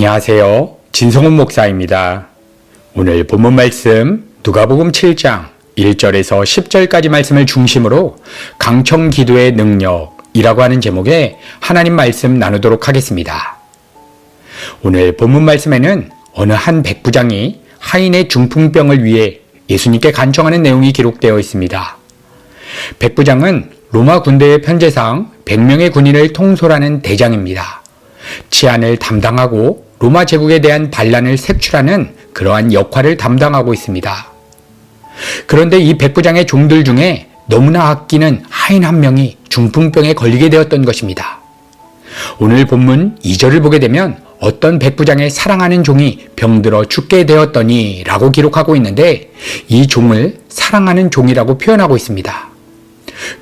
안녕하세요. 진성훈 목사입니다. 오늘 본문 말씀 누가복음 7장 1절에서 10절까지 말씀을 중심으로 강청 기도의 능력이라고 하는 제목의 하나님 말씀 나누도록 하겠습니다. 오늘 본문 말씀에는 어느 한 백부장이 하인의 중풍병을 위해 예수님께 간청하는 내용이 기록되어 있습니다. 백부장은 로마 군대의 편제상 100명의 군인을 통솔하는 대장입니다. 치안을 담당하고 로마 제국에 대한 반란을 색출하는 그러한 역할을 담당하고 있습니다. 그런데 이 백부장의 종들 중에 너무나 아끼는 하인 한 명이 중풍병에 걸리게 되었던 것입니다. 오늘 본문 2절을 보게 되면 어떤 백부장의 사랑하는 종이 병들어 죽게 되었더니 라고 기록하고 있는데 이 종을 사랑하는 종이라고 표현하고 있습니다.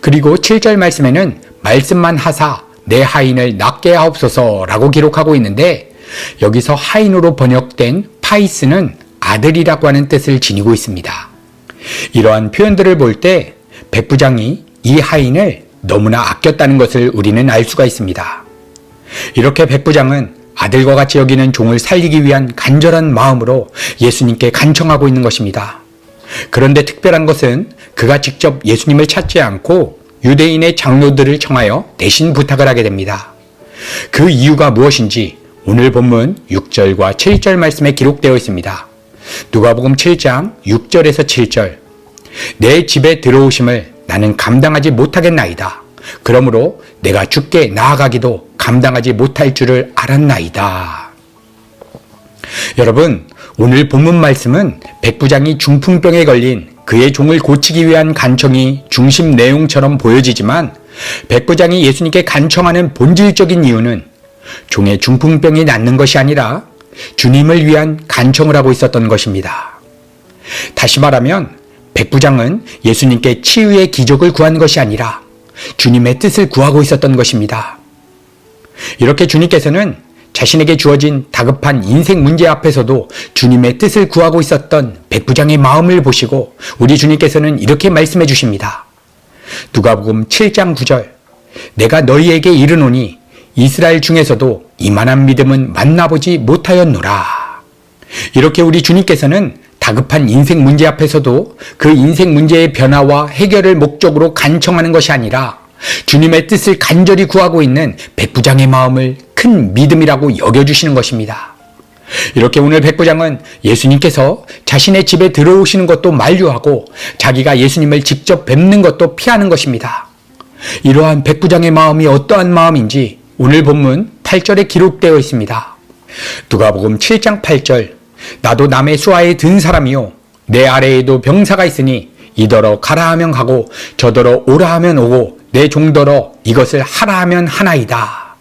그리고 7절 말씀에는 말씀만 하사 내 하인을 낫게 하옵소서 라고 기록하고 있는데 여기서 하인으로 번역된 파이스는 아들이라고 하는 뜻을 지니고 있습니다. 이러한 표현들을 볼 때 백부장이 이 하인을 너무나 아꼈다는 것을 우리는 알 수가 있습니다. 이렇게 백부장은 아들과 같이 여기는 종을 살리기 위한 간절한 마음으로 예수님께 간청하고 있는 것입니다. 그런데 특별한 것은 그가 직접 예수님을 찾지 않고 유대인의 장로들을 청하여 대신 부탁을 하게 됩니다. 그 이유가 무엇인지 오늘 본문 6절과 7절 말씀에 기록되어 있습니다. 누가복음 7장 6절에서 7절 내 집에 들어오심을 나는 감당하지 못하겠나이다. 그러므로 내가 주께 나아가기도 감당하지 못할 줄을 알았나이다. 여러분, 오늘 본문 말씀은 백부장이 중풍병에 걸린 그의 종을 고치기 위한 간청이 중심 내용처럼 보여지지만 백부장이 예수님께 간청하는 본질적인 이유는 종의 중풍병이 낫는 것이 아니라 주님을 위한 간청을 하고 있었던 것입니다. 다시 말하면 백부장은 예수님께 치유의 기적을 구한 것이 아니라 주님의 뜻을 구하고 있었던 것입니다. 이렇게 주님께서는 자신에게 주어진 다급한 인생 문제 앞에서도 주님의 뜻을 구하고 있었던 백부장의 마음을 보시고 우리 주님께서는 이렇게 말씀해 주십니다. 누가복음 7장 9절 내가 너희에게 이르노니 이스라엘 중에서도 이만한 믿음은 만나보지 못하였노라. 이렇게 우리 주님께서는 다급한 인생 문제 앞에서도 그 인생 문제의 변화와 해결을 목적으로 간청하는 것이 아니라 주님의 뜻을 간절히 구하고 있는 백부장의 마음을 큰 믿음이라고 여겨주시는 것입니다. 이렇게 오늘 백부장은 예수님께서 자신의 집에 들어오시는 것도 만류하고 자기가 예수님을 직접 뵙는 것도 피하는 것입니다. 이러한 백부장의 마음이 어떠한 마음인지 오늘 본문 8절에 기록되어 있습니다. 누가복음 7장 8절 나도 남의 수하에 든 사람이요 내 아래에도 병사가 있으니 이더러 가라 하면 가고 저더러 오라 하면 오고 내 종더러 이것을 하라 하면 하나이다.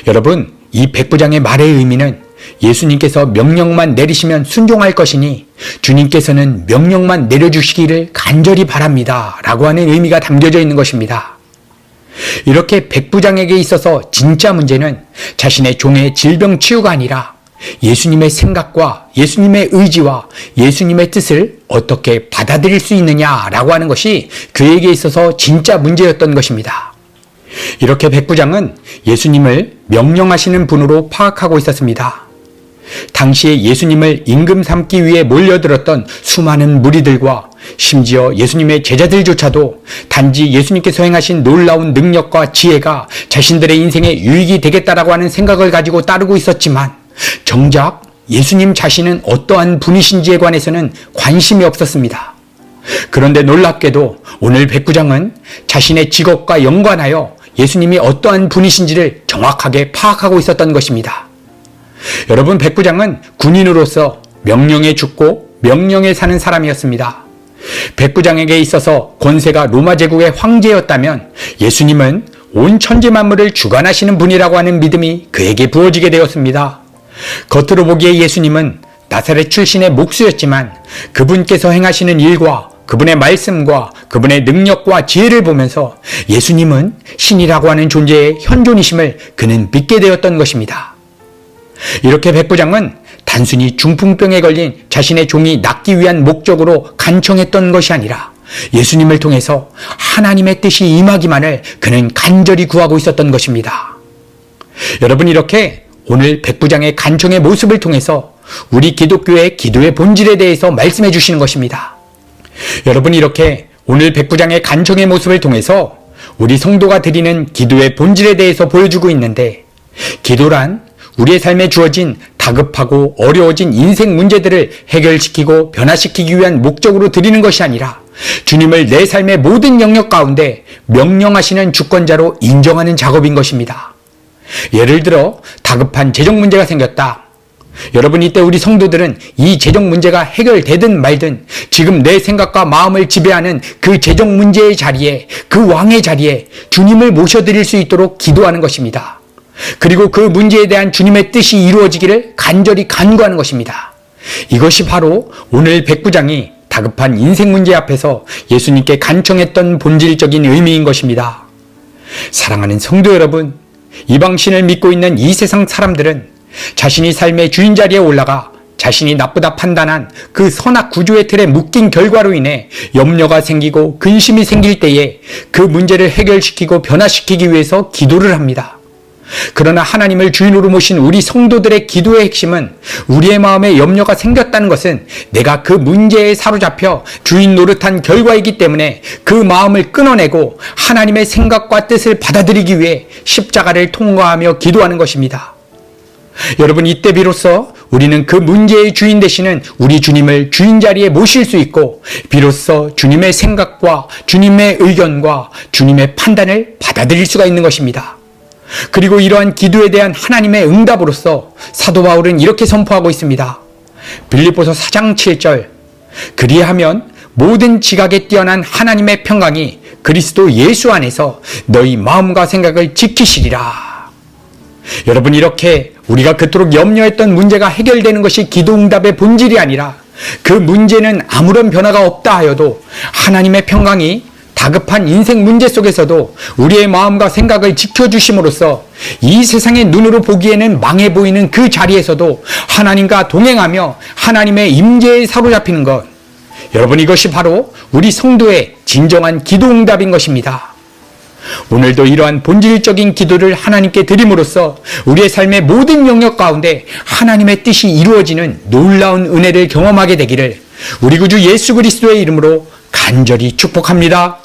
여러분, 이 백부장의 말의 의미는 예수님께서 명령만 내리시면 순종할 것이니 주님께서는 명령만 내려주시기를 간절히 바랍니다 라고 하는 의미가 담겨져 있는 것입니다. 이렇게 백부장에게 있어서 진짜 문제는 자신의 종의 질병 치유가 아니라 예수님의 생각과 예수님의 의지와 예수님의 뜻을 어떻게 받아들일 수 있느냐라고 하는 것이 그에게 있어서 진짜 문제였던 것입니다. 이렇게 백부장은 예수님을 명령하시는 분으로 파악하고 있었습니다. 당시에 예수님을 임금 삼기 위해 몰려들었던 수많은 무리들과 심지어 예수님의 제자들조차도 단지 예수님께서 행하신 놀라운 능력과 지혜가 자신들의 인생에 유익이 되겠다라고 하는 생각을 가지고 따르고 있었지만 정작 예수님 자신은 어떠한 분이신지에 관해서는 관심이 없었습니다. 그런데 놀랍게도 오늘 백부장은 자신의 직업과 연관하여 예수님이 어떠한 분이신지를 정확하게 파악하고 있었던 것입니다. 여러분, 백부장은 군인으로서 명령에 죽고 명령에 사는 사람이었습니다. 백부장에게 있어서 권세가 로마 제국의 황제였다면 예수님은 온 천지 만물을 주관하시는 분이라고 하는 믿음이 그에게 부어지게 되었습니다. 겉으로 보기에 예수님은 나사렛 출신의 목수였지만 그분께서 행하시는 일과 그분의 말씀과 그분의 능력과 지혜를 보면서 예수님은 신이라고 하는 존재의 현존이심을 그는 믿게 되었던 것입니다. 이렇게 백부장은 단순히 중풍병에 걸린 자신의 종이 낫기 위한 목적으로 간청했던 것이 아니라 예수님을 통해서 하나님의 뜻이 임하기만을 그는 간절히 구하고 있었던 것입니다. 여러분, 이렇게 오늘 백부장의 간청의 모습을 통해서 우리 기독교의 기도의 본질에 대해서 말씀해 주시는 것입니다. 여러분, 이렇게 오늘 백부장의 간청의 모습을 통해서 우리 성도가 드리는 기도의 본질에 대해서 보여주고 있는데, 기도란 우리의 삶에 주어진 다급하고 어려워진 인생 문제들을 해결시키고 변화시키기 위한 목적으로 드리는 것이 아니라 주님을 내 삶의 모든 영역 가운데 명령하시는 주권자로 인정하는 작업인 것입니다. 예를 들어 다급한 재정 문제가 생겼다. 여러분, 이때 우리 성도들은 이 재정 문제가 해결되든 말든 지금 내 생각과 마음을 지배하는 그 재정 문제의 자리에, 그 왕의 자리에 주님을 모셔드릴 수 있도록 기도하는 것입니다. 그리고 그 문제에 대한 주님의 뜻이 이루어지기를 간절히 간구하는 것입니다. 이것이 바로 오늘 백부장이 다급한 인생 문제 앞에서 예수님께 간청했던 본질적인 의미인 것입니다. 사랑하는 성도 여러분, 이방신을 믿고 있는 이 세상 사람들은 자신이 삶의 주인 자리에 올라가 자신이 나쁘다 판단한 그 선악 구조의 틀에 묶인 결과로 인해 염려가 생기고 근심이 생길 때에 그 문제를 해결시키고 변화시키기 위해서 기도를 합니다. 그러나 하나님을 주인으로 모신 우리 성도들의 기도의 핵심은 우리의 마음에 염려가 생겼다는 것은 내가 그 문제에 사로잡혀 주인 노릇한 결과이기 때문에 그 마음을 끊어내고 하나님의 생각과 뜻을 받아들이기 위해 십자가를 통과하며 기도하는 것입니다. 여러분, 이때 비로소 우리는 그 문제의 주인 되시는 우리 주님을 주인 자리에 모실 수 있고 비로소 주님의 생각과 주님의 의견과 주님의 판단을 받아들일 수가 있는 것입니다. 그리고 이러한 기도에 대한 하나님의 응답으로서 사도 바울은 이렇게 선포하고 있습니다. 빌립보서 4장 7절, 그리하면 모든 지각에 뛰어난 하나님의 평강이 그리스도 예수 안에서 너희 마음과 생각을 지키시리라. 여러분, 이렇게 우리가 그토록 염려했던 문제가 해결되는 것이 기도 응답의 본질이 아니라 그 문제는 아무런 변화가 없다 하여도 하나님의 평강이 다급한 인생 문제 속에서도 우리의 마음과 생각을 지켜주심으로써 이 세상의 눈으로 보기에는 망해 보이는 그 자리에서도 하나님과 동행하며 하나님의 임재에 사로잡히는 것, 여러분, 이것이 바로 우리 성도의 진정한 기도 응답인 것입니다. 오늘도 이러한 본질적인 기도를 하나님께 드림으로써 우리의 삶의 모든 영역 가운데 하나님의 뜻이 이루어지는 놀라운 은혜를 경험하게 되기를 우리 구주 예수 그리스도의 이름으로 간절히 축복합니다.